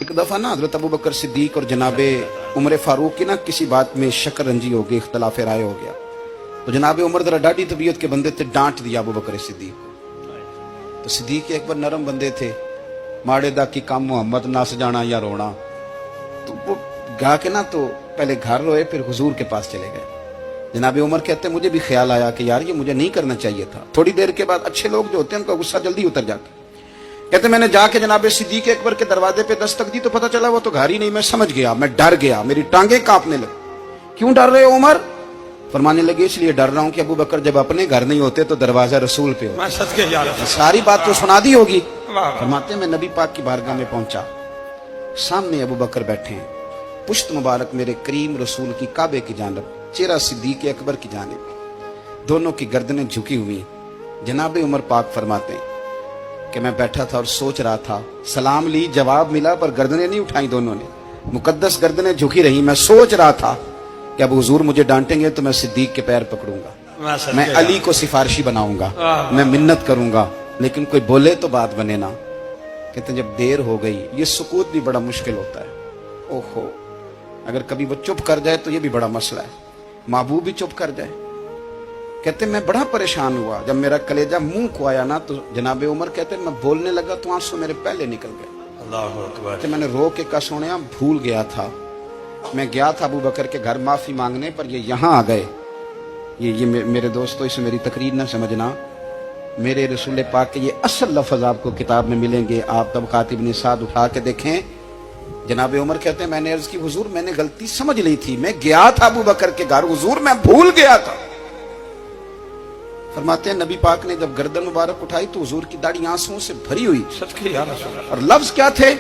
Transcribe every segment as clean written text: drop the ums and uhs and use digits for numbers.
एक दफ़ा ना हज़रत अबू बकर सिद्दीक और जनाबे उमर फारूक की ना किसी बात में शकरंजी हो गई, इख्तलाफ राय हो गया। तो जनाबे उमर जरा डाढ़ी तबीयत के बंदे थे, डांट दिया अबू बकर सिद्दीक को। तो सिद्दीक एक बार नरम बंदे थे, माड़े दा की काम मोहम्मद नस जाना या रोना। तो वो गा के ना तो पहले घर रोए, फिर हुजूर के पास चले गए। जनाबे उमर कहते मुझे भी ख्याल आया कि यार ये मुझे नहीं करना चाहिए था। थोड़ी देर के बाद अच्छे लोग जो होते हैं उनका गुस्सा जल्दी उतर जाता है। कहते मैंने जाके जनाबे सिद्दीक अकबर के दरवाजे पे दस्तक दी तो पता चला वो तो घर ही नहीं। मैं समझ गया, मैं डर गया, मेरी टांगे कांपने लगी। क्यों डर रहे हो उमर? फरमाने लगे इसलिए डर रहा हूं कि अबू बकर जब अपने घर नहीं होते तो दरवाजा रसूल पे हो। सारी बात तो सुना दी होगी। फरमाते मैं नबी पाक की बारगाह में पहुंचा, सामने अबू बकर बैठे हैं, पुश्त मुबारक मेरे करीम रसूल की काबे की जानब, चेहरा सिद्दीक अकबर की जानिब, दोनों की गर्दनें झुकी हुई। जनाबे उमर पाक फरमाते हैं कि मैं बैठा था और सोच रहा था, सलाम ली, जवाब मिला, पर गर्दनें नहीं उठाई दोनों ने, मुकद्दस गर्दनें झुकी रही। मैं सोच रहा था कि अब हुजूर मुझे डांटेंगे तो मैं सिद्दीक के पैर पकड़ूंगा, मैं अली को सिफारिशी बनाऊंगा, मैं मिन्नत करूंगा, लेकिन कोई बोले तो बात बने ना। कहते जब देर हो गई, ये सुकूत भी बड़ा मुश्किल होता है। ओहो, अगर कभी वो चुप कर जाए तो ये भी बड़ा मसला है, महबूब भी चुप कर जाए। कहते मैं बड़ा परेशान हुआ, जब मेरा कलेजा मुंह को आया ना तो जनाबे उमर कहते मैं बोलने लगा तो आंसू मेरे पहले निकल गए। अल्लाहू अकबर। कहते मैंने रो के कहा सोनिया भूल गया था, मैं गया था अबू बकर के घर माफी मांगने, पर ये यहाँ आ गए। ये मेरे दोस्तों इसे मेरी तकरीर ना समझना, मेरे रसूल पाक के ये असल लफ्ज आपको किताब में मिलेंगे। आप तब खातिब निसाद उठा के देखें। जनाबे उमर कहते हैं मैंने अर्ज की हुजूर मैंने गलती समझ ली थी, मैं गया था अबू बकर के घर, हुजूर मैं भूल गया था। फरमाते हैं नबी पाक ने जब गर्दन मुबारक उठाई तो हुजूर की दाढ़ी आंसुओं से भरी हुई। और लफ्ज क्या थे?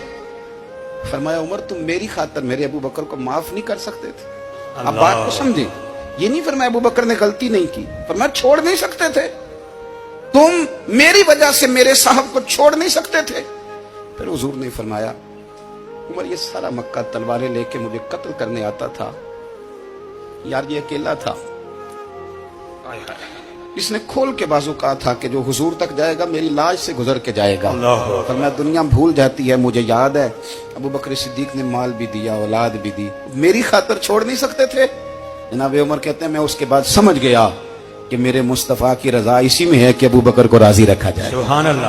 फरमाया उमर तुम मेरी खातर मेरे अबू बकर को माफ नहीं कर सकते थे। अब बात को समझे, ये नहीं फरमाया अबू बकर ने गलती नहीं की, फरमाया छोड़ नहीं सकते थे, तुम मेरी वजह से मेरे साहब को छोड़ नहीं सकते थे। फिर हुजूर ने फरमाया उमर ये सारा मक्का तलवारें लेके मुझे कत्ल करने आता था, यार ये अकेला था, इसने खोल के बाजू कहा था कि जो हुजूर तक जाएगा मेरी लाश से गुजर के जाएगा। पर मैं दुनिया भूल जाती है, मुझे याद है अबू बकर सिद्दीक ने माल भी दिया, औलाद भी दी, मेरी खातर छोड़ नहीं सकते थे। जनाबे उमर कहते हैं मैं उसके बाद समझ गया कि मेरे मुस्तफा की रजा इसी में है कि अबू बकर को राजी रखा जाए। सुभान अल्लाह।